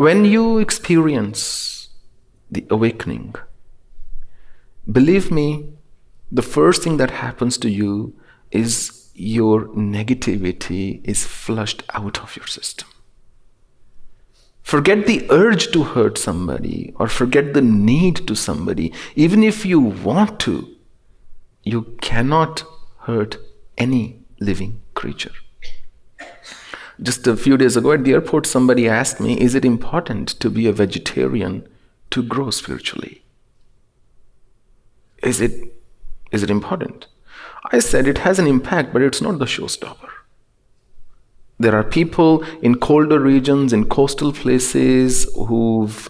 When you experience the awakening, believe me, the first thing that happens to you is your negativity is flushed out of your system. Forget the urge to hurt somebody or forget the need to somebody. Even if you want to, you cannot hurt any living creature. Just a few days ago at the airport, somebody asked me, is it important to be a vegetarian to grow spiritually? Is it important? I said it has an impact, but it's not the showstopper. There are people in colder regions, in coastal places who've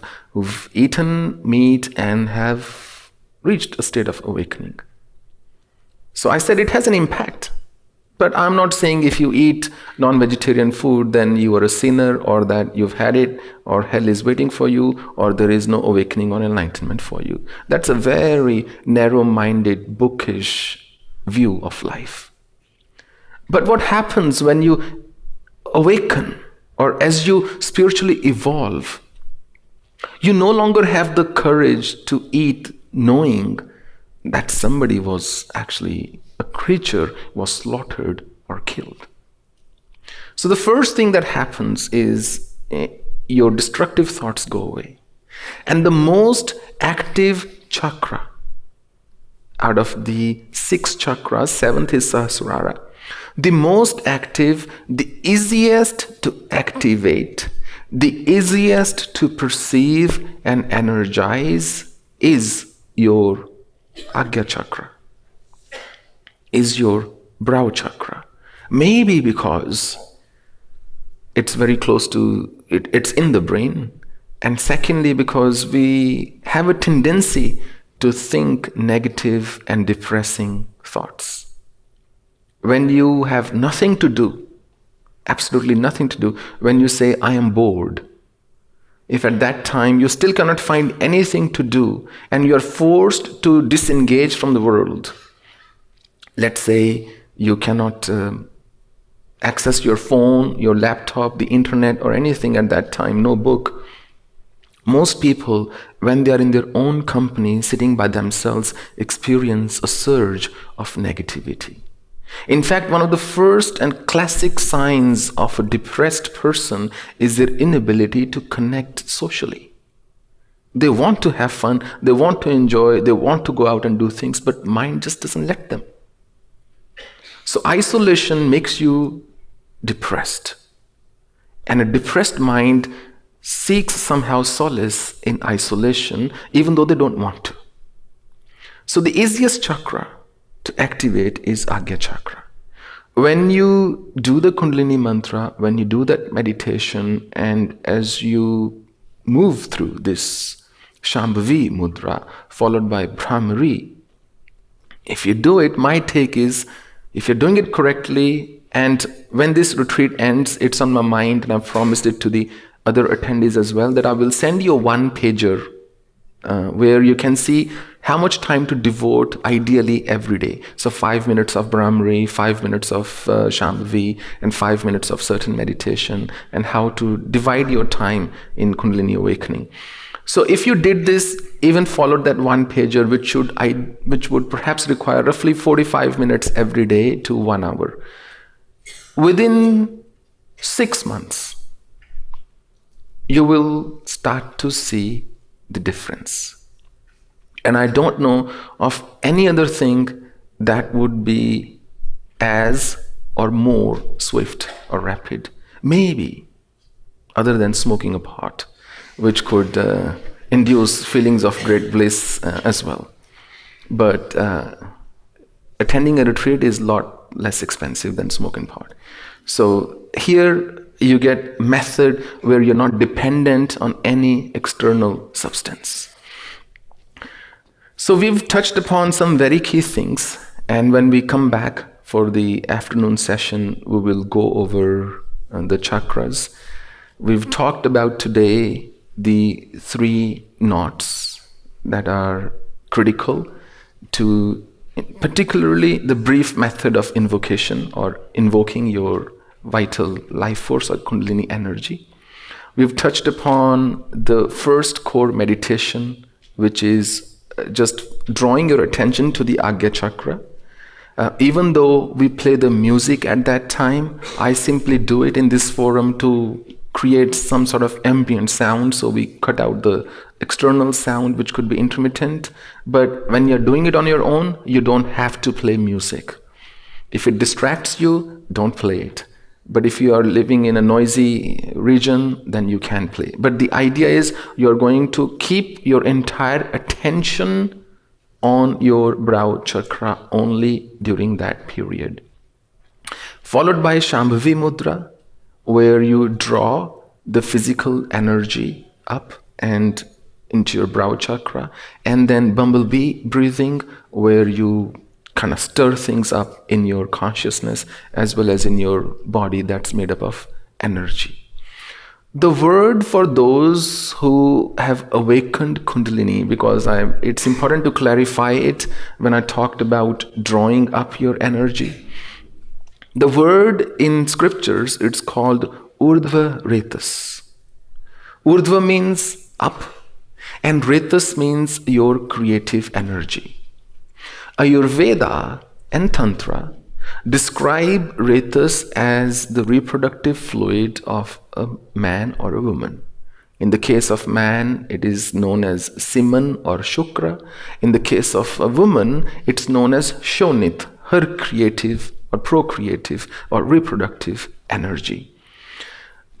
eaten meat and have reached a state of awakening. So I said it has an impact. But I'm not saying if you eat non-vegetarian food, then you are a sinner, or that you've had it, or hell is waiting for you, or there is no awakening or enlightenment for you. That's a very narrow-minded, bookish view of life. But what happens when you awaken, or as you spiritually evolve, you no longer have the courage to eat knowing that somebody was actually, a creature was slaughtered or killed. So the first thing that happens is your destructive thoughts go away. And the most active chakra out of the 6 chakras, 7th is Sahasrara, the most active, the easiest to activate, the easiest to perceive and energize is your Agya chakra, is your brow chakra. Maybe because it's very close to, it's in the brain. And secondly, because we have a tendency to think negative and depressing thoughts. When you have nothing to do, absolutely nothing to do, when you say, I am bored, if at that time you still cannot find anything to do and you are forced to disengage from the world, let's say you cannot access your phone, your laptop, the internet or anything at that time, no book. Most people, when they are in their own company, sitting by themselves, experience a surge of negativity. In fact, one of the first and classic signs of a depressed person is their inability to connect socially. They want to have fun, they want to enjoy, they want to go out and do things, but mind just doesn't let them. So isolation makes you depressed. And a depressed mind seeks somehow solace in isolation, even though they don't want to. So the easiest chakra to activate is Agya chakra. When you do the Kundalini Mantra, when you do that meditation, and as you move through this Shambhavi Mudra, followed by Brahmari, if you do it, my take is, if you're doing it correctly, and when this retreat ends, it's on my mind, and I've promised it to the other attendees as well, that I will send you a one-pager where you can see how much time to devote ideally every day. So 5 minutes of Brahmari, 5 minutes of Shambhavi, and 5 minutes of certain meditation, and how to divide your time in Kundalini awakening. So if you did this, even followed that one pager, which would perhaps require roughly 45 minutes every day to 1 hour, within 6 months, you will start to see the difference. And I don't know of any other thing that would be as or more swift or rapid. Maybe, other than smoking a pot, which could induce feelings of great bliss as well. But attending a retreat is a lot less expensive than smoking pot. So here you get method where you're not dependent on any external substance. So we've touched upon some very key things, and when we come back for the afternoon session, we will go over the chakras. We've talked about today the 3 knots that are critical to particularly the brief method of invocation or invoking your vital life force or Kundalini energy. We've touched upon the first core meditation, which is just drawing your attention to the Agya chakra. Even though we play the music at that time, I simply do it in this forum to create some sort of ambient sound, so we cut out the external sound which could be intermittent. But when you're doing it on your own, you don't have to play music. If it distracts you, don't play it. But if you are living in a noisy region, then you can play. But the idea is you're going to keep your entire attention on your brow chakra only during that period. Followed by Shambhavi Mudra, where you draw the physical energy up and into your brow chakra. And then bumblebee breathing, where you kind of stir things up in your consciousness as well as in your body that's made up of energy. The word for those who have awakened Kundalini, because it's important to clarify it when I talked about drawing up your energy. The word in scriptures, it's called Urdhva Retas. Urdhva means up, and Retas means your creative energy. Ayurveda and Tantra describe Retas as the reproductive fluid of a man or a woman. In the case of man, it is known as Siman or Shukra. In the case of a woman, it's known as Shonit, her creative or procreative or reproductive energy.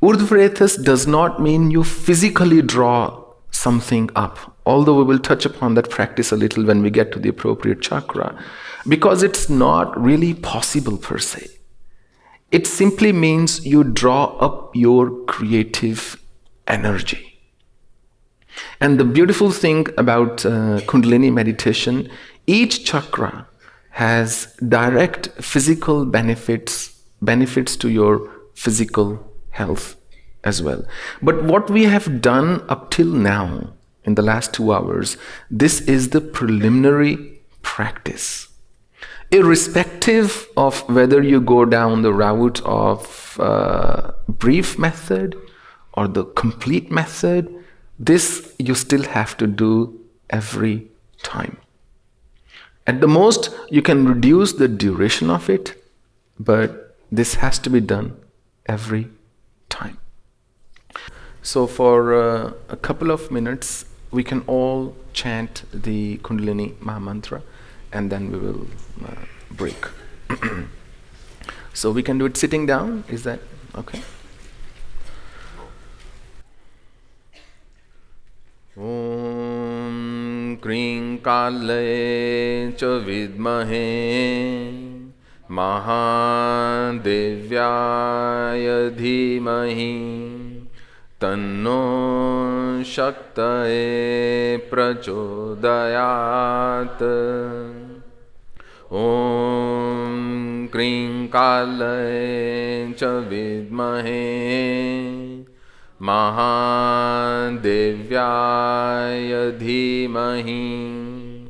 Urdhva does not mean you physically draw something up, although we will touch upon that practice a little when we get to the appropriate chakra, because it's not really possible per se. It simply means you draw up your creative energy. And the beautiful thing about Kundalini meditation, each chakra has direct physical benefits to your physical health as well. But what we have done up till now, in the last 2 hours, this is the preliminary practice. Irrespective of whether you go down the route of brief method or the complete method, this you still have to do every time. At the most, you can reduce the duration of it, but this has to be done every time. So for a couple of minutes, we can all chant the Kundalini Mantra, and then we will break. So we can do it sitting down. Is that okay? Om Kring Kale Cha Vidmahe Mahadevyaya Dhimahi Tanno Shaktaye Prachodayat. Om Kring Kale Cha Vidmahe Mahadevyaya Dhimahi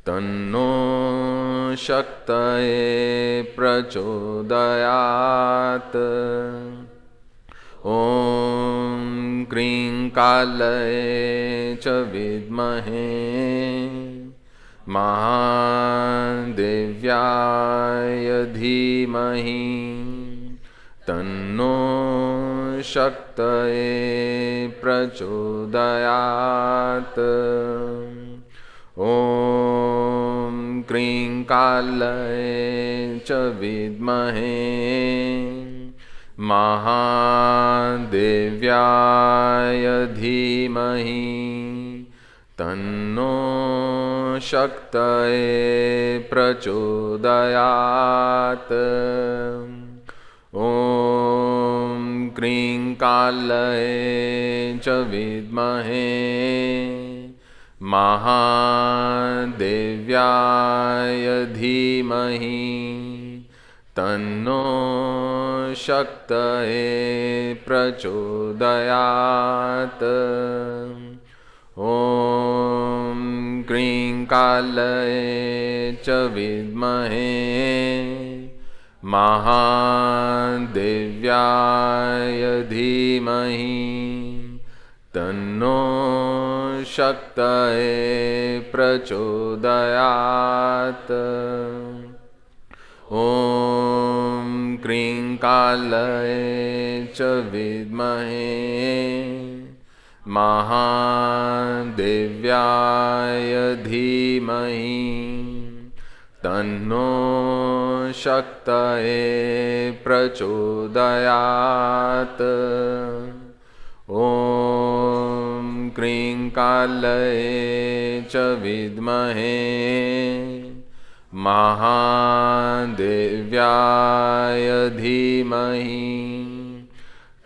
Tanno Shaktaye Prachodayat. Om Kring Kale Cha Vidmahe Mahadevyaya Dhimahi Tanno Shaktaye Prachodayat. Om Kring Kale Cha Vidmahe Mahadevyaya Dhimahi Tanno Shaktaye Prachodayat. Om Kring Kale Cha Vidmahe Mahadevyaya Dhimahi Tanno Shaktaye Prachodayat. Om Kring Kale Cha Vidmahe Mahadevyaya Dhimahi तन्नो शक्तये प्रचोदयात्। ॐ क्रीं कालये च विद्महे महादेव्याय धीमहि तन्नो शक्तये प्रचोदयात्। ॐ क्रीं कालये च विद्महे महादेव्याय धीमहि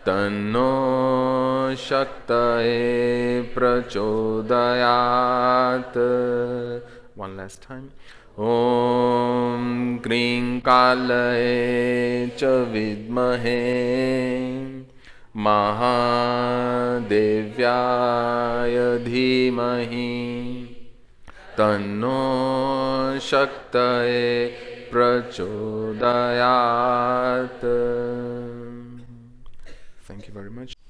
तन्नो शक्तये प्रचोदयात्। One last time. ॐ क्रीं कालये च विद्महे महादेव्याय धीमहि तन्नो शक्तये प्रचोदयात्. Thank you very much.